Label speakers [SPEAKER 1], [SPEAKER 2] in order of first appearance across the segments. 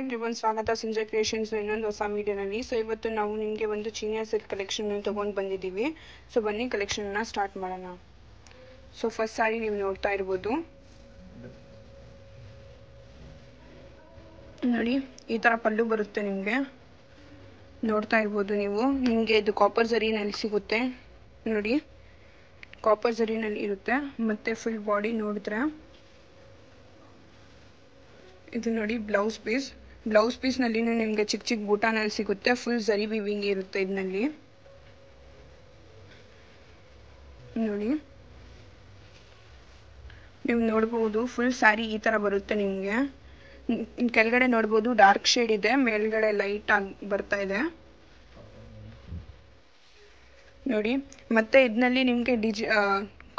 [SPEAKER 1] Everyone, ಸ್ವಾಗತ Sanjay creations ಇನ್ನೊಂದು ಹೊಸ ವಿಡಿಯೋನಲ್ಲಿ. ಸೊ ಇವತ್ತು ನಾವು ನಿಮಗೆ ಒಂದು ಚೀನಿಯಾ ಸಿಲ್ಕ್ ಕಲೆಕ್ಷನ್ ತೊಗೊಂಡು ಬಂದಿದ್ದೀವಿ. ಸೊ ಬನ್ನಿ ಕಲೆಕ್ಷನ್ನ ಸ್ಟಾರ್ಟ್ ಮಾಡೋಣ. ಸೊ ಫಸ್ಟ್ ಸಾರಿ ನೀವು ನೋಡ್ತಾ ಇರ್ಬೋದು ನೋಡಿ, ಈ ಥರ ಪಲ್ಲು ಬರುತ್ತೆ. ನಿಮಗೆ ನೋಡ್ತಾ ಇರ್ಬೋದು ನೀವು. ನಿಮಗೆ ಇದು ಕಾಪರ್ ಝರಿನಲ್ಲಿ ಸಿಗುತ್ತೆ ನೋಡಿ, ಕಾಪರ್ ಝರಿನಲ್ಲಿ ಇರುತ್ತೆ. ಮತ್ತು ಫುಲ್ ಬಾಡಿ ನೋಡಿದ್ರೆ ಇದು ನೋಡಿ ಬ್ಲೌಸ್ ಪೀಸ್ನಲ್ಲಿ ನಿಮಗೆ ಚಿಕ್ಕ ಚಿಕ್ಕ ಬೂಟಾನಲ್ಲಿ ಸಿಗುತ್ತೆ. ಫುಲ್ ಝರಿ ವಿವಿಂಗ್ ಇರುತ್ತೆ ಇದರಲ್ಲಿ ನೋಡಿ. ನೀವು ನೋಡ್ಬೋದು ಫುಲ್ ಸ್ಯಾರಿ ಈ ಥರ ಬರುತ್ತೆ. ನಿಮಗೆ ಕೆಳಗಡೆ ನೋಡ್ಬೋದು ಡಾರ್ಕ್ ಶೇಡ್ ಇದೆ, ಮೇಲ್ಗಡೆ ಲೈಟ್ ಆಗಿ ಬರ್ತಾ ಇದೆ ನೋಡಿ. ಮತ್ತೆ ಇದರಲ್ಲಿ ನಿಮಗೆ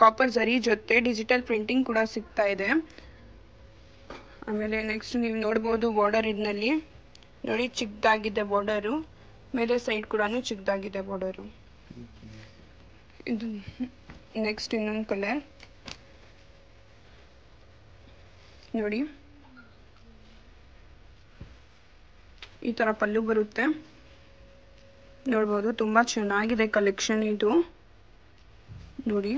[SPEAKER 1] ಕಾಪರ್ ಝರಿ ಜೊತೆ ಡಿಜಿಟಲ್ ಪ್ರಿಂಟಿಂಗ್ ಕೂಡ ಸಿಗ್ತಾ ಇದೆ. ಆಮೇಲೆ ನೆಕ್ಸ್ಟ್ ನೀವು ನೋಡ್ಬೋದು ಬಾರ್ಡರ್ ಇದರಲ್ಲಿ ನೋಡಿ, ಚಿಕ್ಕದಾಗಿದೆ ಬಾರ್ಡರು. ಮೇಲೆ ಸೈಡ್ ಕೂಡ ಚಿಕ್ಕದಾಗಿದೆ ಬಾರ್ಡರು. ಇದು ನೆಕ್ಸ್ಟ್ ಇನ್ನೊಂದು ಕಲರ್ ನೋಡಿ, ಈ ಥರ ಪಲ್ಲು ಬರುತ್ತೆ ನೋಡ್ಬೋದು. ತುಂಬ ಚೆನ್ನಾಗಿದೆ ಕಲೆಕ್ಷನ್ ಇದು ನೋಡಿ.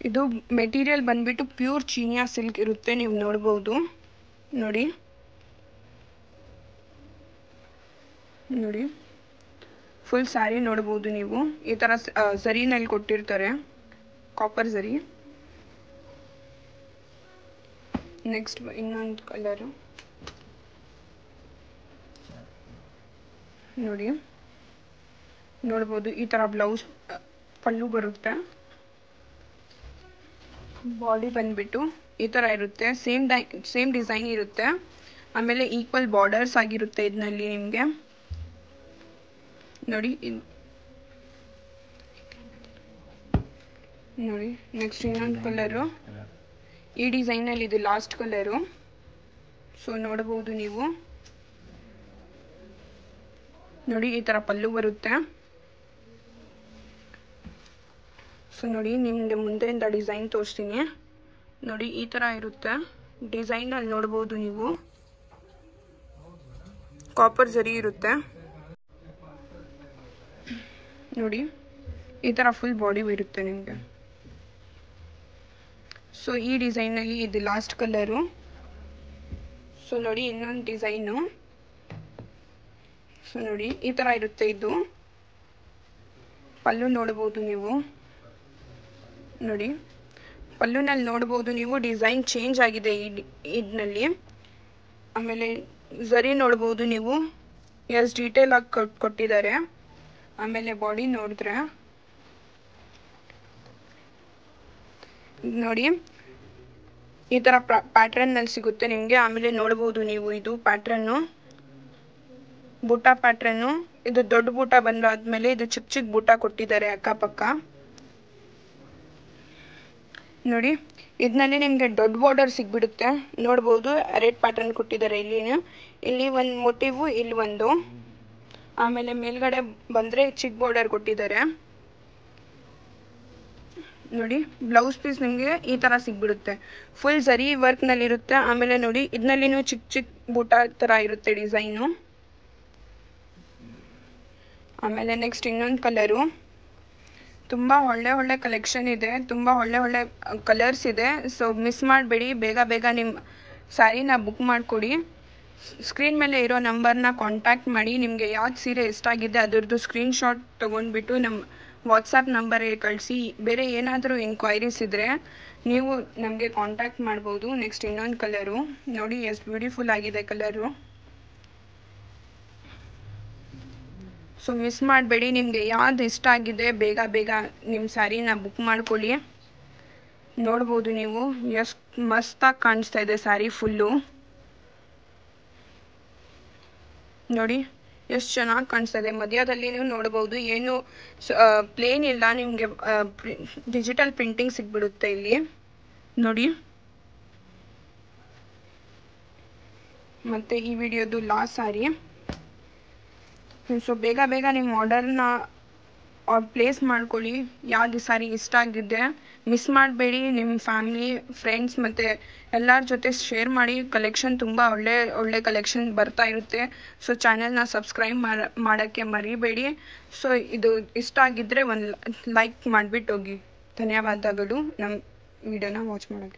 [SPEAKER 1] ಇದು ಮೆಟೀರಿಯಲ್ ಬಂದ್ಬಿಟ್ಟು ಪ್ಯೂರ್ ಚೀನಿಯಾ ಸಿಲ್ಕ್ ಇರುತ್ತೆ. ನೀವು ನೋಡ್ಬೋದು ನೋಡಿ ಫುಲ್ ಸ್ಯಾರಿ ನೋಡ್ಬೋದು ನೀವು. ಈ ಥರ ಝರಿನಲ್ಲಿ ಕೊಟ್ಟಿರ್ತಾರೆ, ಕಾಪರ್ ಝರಿ. ನೆಕ್ಸ್ಟ್ ಇನ್ನೊಂದು ಕಲರು ನೋಡಿ, ನೋಡ್ಬೋದು ಈ ಥರ ಬ್ಲೌಸ್ ಪಲ್ಲು ಬರುತ್ತೆ. ಬಾಡಿ ಬಂದ್ಬಿಟ್ಟು ಈ ಥರ ಇರುತ್ತೆ, ಸೇಮ್ ಡಿಸೈನ್ ಇರುತ್ತೆ. ಆಮೇಲೆ ಈಕ್ವಲ್ ಬಾರ್ಡರ್ಸ್ ಆಗಿರುತ್ತೆ ಇದರಲ್ಲಿ ನಿಮಗೆ ನೋಡಿ. ನೆಕ್ಸ್ಟ್ ಇನ್ನೊಂದು ಕಲರು, ಈ ಡಿಸೈನಲ್ಲಿ ಇದು ಲಾಸ್ಟ್ ಕಲರು. ಸೊ ನೋಡ್ಬೋದು ನೀವು ನೋಡಿ, ಈ ಥರ ಪಲ್ಲು ಬರುತ್ತೆ. ಸೊ ನೋಡಿ, ನಿಮಗೆ ಮುಂದೆಯಿಂದ ಡಿಸೈನ್ ತೋರಿಸ್ತೀನಿ ನೋಡಿ. ಈ ಥರ ಇರುತ್ತೆ ಡಿಸೈನಲ್ಲಿ ನೋಡ್ಬೋದು ನೀವು. ಕಾಪರ್ ಝರಿ ಇರುತ್ತೆ ನೋಡಿ. ಈ ಥರ ಫುಲ್ ಬಾಡಿ ಇರುತ್ತೆ ನಿಮಗೆ. ಸೊ ಈ ಡಿಸೈನಲ್ಲಿ ಇದು ಲಾಸ್ಟ್ ಕಲರು. ಸೊ ನೋಡಿ ಇನ್ನೊಂದು ಡಿಸೈನು. ಸೊ ನೋಡಿ ಈ ಥರ ಇರುತ್ತೆ ಇದು ಪಲ್ಲು. ನೋಡ್ಬೋದು ನೀವು ನೋಡಿ, ಪಲ್ಲುನಲ್ಲಿ ನೋಡ್ಬೋದು ನೀವು ಡಿಸೈನ್ ಚೇಂಜ್ ಆಗಿದೆ ಇದರಲ್ಲಿ. ಆಮೇಲೆ ಝರಿ ನೋಡ್ಬೋದು ನೀವು, ಎಷ್ಟು ಡೀಟೇಲ್ ಆಗಿ ಕೊಟ್ಟಿದ್ದಾರೆ. ಆಮೇಲೆ ಬಾಡಿ ನೋಡಿದ್ರೆ ನೋಡಿ, ಈ ಥರ ಪ್ಯಾಟ್ರನ್ನಲ್ಲಿ ಸಿಗುತ್ತೆ ನಿಮಗೆ. ಆಮೇಲೆ ನೋಡ್ಬೋದು ನೀವು ಇದು ಪ್ಯಾಟ್ರನ್ನು, ಬೂಟ ಪ್ಯಾಟ್ರನ್ನು. ಇದು ದೊಡ್ಡ ಬೂಟ ಬಂದಾದ್ಮೇಲೆ ಇದು ಚಿಕ್ಕ ಚಿಕ್ಕ ಬೂಟ ಕೊಟ್ಟಿದ್ದಾರೆ ಅಕ್ಕಪಕ್ಕ ನೋಡಿ. ಇದರಲ್ಲಿ ನಿಮಗೆ ದೊಡ್ಡ ಬಾರ್ಡರ್ ಸಿಗ್ಬಿಡುತ್ತೆ ನೋಡ್ಬೋದು. ರೆಡ್ ಪ್ಯಾಟರ್ನ್ ಕೊಟ್ಟಿದ್ದಾರೆ ಇಲ್ಲಿ ಒಂದು ಮೋಟಿವು, ಇಲ್ಲಿ ಒಂದು. ಆಮೇಲೆ ಮೇಲ್ಗಡೆ ಬಂದರೆ ಚಿಕ್ಕ ಬಾರ್ಡರ್ ಕೊಟ್ಟಿದ್ದಾರೆ ನೋಡಿ. ಬ್ಲೌಸ್ ಪೀಸ್ ನಿಮಗೆ ಈ ಥರ ಸಿಗ್ಬಿಡುತ್ತೆ, ಫುಲ್ ಝರಿ ವರ್ಕ್ನಲ್ಲಿರುತ್ತೆ. ಆಮೇಲೆ ನೋಡಿ ಇದರಲ್ಲಿನೂ ಚಿಕ್ಕ ಚಿಕ್ಕ ಬೂಟ ಥರ ಇರುತ್ತೆ ಡಿಸೈನು. ಆಮೇಲೆ ನೆಕ್ಸ್ಟ್ ಇನ್ನೊಂದು ಕಲರು. ತುಂಬ ಒಳ್ಳೆ ಕಲೆಕ್ಷನ್ ಇದೆ, ತುಂಬ ಒಳ್ಳೆ ಕಲರ್ಸ್ ಇದೆ. ಸೊ ಮಿಸ್ ಮಾಡಬೇಡಿ, ಬೇಗ ನಿಮ್ಮ ಸ್ಯಾರಿನ ಬುಕ್ ಮಾಡಿಕೊಡಿ. ಸ್ಕ್ರೀನ್ ಮೇಲೆ ಇರೋ ನಂಬರ್ನ ಕಾಂಟ್ಯಾಕ್ಟ್ ಮಾಡಿ. ನಿಮಗೆ ಯಾವ್ದು ಸೀರೆ ಎಷ್ಟಾಗಿದೆ ಅದರದ್ದು ಸ್ಕ್ರೀನ್ಶಾಟ್ ತೊಗೊಂಡ್ಬಿಟ್ಟು ನಮ್ಮ ವಾಟ್ಸಪ್ ನಂಬರಿಗೆ ಕಳಿಸಿ. ಬೇರೆ ಏನಾದರೂ ಎಂಕ್ವೈರೀಸ್ ಇದ್ದರೆ ನೀವು ನಮಗೆ ಕಾಂಟ್ಯಾಕ್ಟ್ ಮಾಡ್ಬೋದು. ನೆಕ್ಸ್ಟ್ ಇನ್ನೊಂದು ಕಲರು ನೋಡಿ, ಎಷ್ಟು ಬ್ಯೂಟಿಫುಲ್ ಆಗಿದೆ ಕಲರು. ಸೊ ಮಿಸ್ ಮಾಡಬೇಡಿ, ನಿಮಗೆ ಯಾವ್ದು ಇಷ್ಟ ಆಗಿದೆ ಬೇಗ ನಿಮ್ಮ ಸ್ಯಾರಿನ ಬುಕ್ ಮಾಡ್ಕೊಳ್ಳಿ. ನೋಡ್ಬೋದು ನೀವು ಎಷ್ಟು ಮಸ್ತಾಗಿ ಕಾಣಿಸ್ತಾ ಇದೆ ಸ್ಯಾರಿ ಫುಲ್ಲು ನೋಡಿ, ಎಷ್ಟು ಚೆನ್ನಾಗಿ ಕಾಣಿಸ್ತಾ ಇದೆ. ಮಧ್ಯದಲ್ಲಿ ನೀವು ನೋಡ್ಬೋದು ಏನು ಪ್ಲೇನ್ ಇಲ್ಲ, ನಿಮಗೆ ಡಿಜಿಟಲ್ ಪ್ರಿಂಟಿಂಗ್ ಸಿಗ್ಬಿಡುತ್ತೆ ಇಲ್ಲಿ ನೋಡಿ. ಮತ್ತು ಈ ವಿಡಿಯೋದು ಲಾಸ್ಟ್ ಸ್ಯಾರಿ. ಸೊ ಬೇಗ ನಿಮ್ಮ ಆರ್ಡರ್ನ ಪ್ಲೇಸ್ ಮಾಡ್ಕೊಳ್ಳಿ. ಯಾವ್ದು ಸ್ಯಾರಿ ಇಷ್ಟ ಆಗಿದೆ ಮಿಸ್ ಮಾಡಬೇಡಿ. ನಿಮ್ಮ ಫ್ಯಾಮಿಲಿ ಫ್ರೆಂಡ್ಸ್ ಮತ್ತು ಎಲ್ಲರ ಜೊತೆ ಶೇರ್ ಮಾಡಿ. ಕಲೆಕ್ಷನ್ ತುಂಬ ಒಳ್ಳೆ ಕಲೆಕ್ಷನ್ ಬರ್ತಾ ಇರುತ್ತೆ. ಸೊ ಚಾನಲ್ನ ಸಬ್ಸ್ಕ್ರೈಬ್ ಮಾಡೋಕ್ಕೆ ಮರಿಬೇಡಿ. ಸೊ ಇದು ಇಷ್ಟ ಆಗಿದ್ದರೆ ಒಂದು ಲೈಕ್ ಮಾಡಿಬಿಟ್ಟು ಹೋಗಿ. ಧನ್ಯವಾದಗಳು ನಮ್ಮ ವಿಡಿಯೋನ ವಾಚ್ ಮಾಡೋಕ್ಕೆ.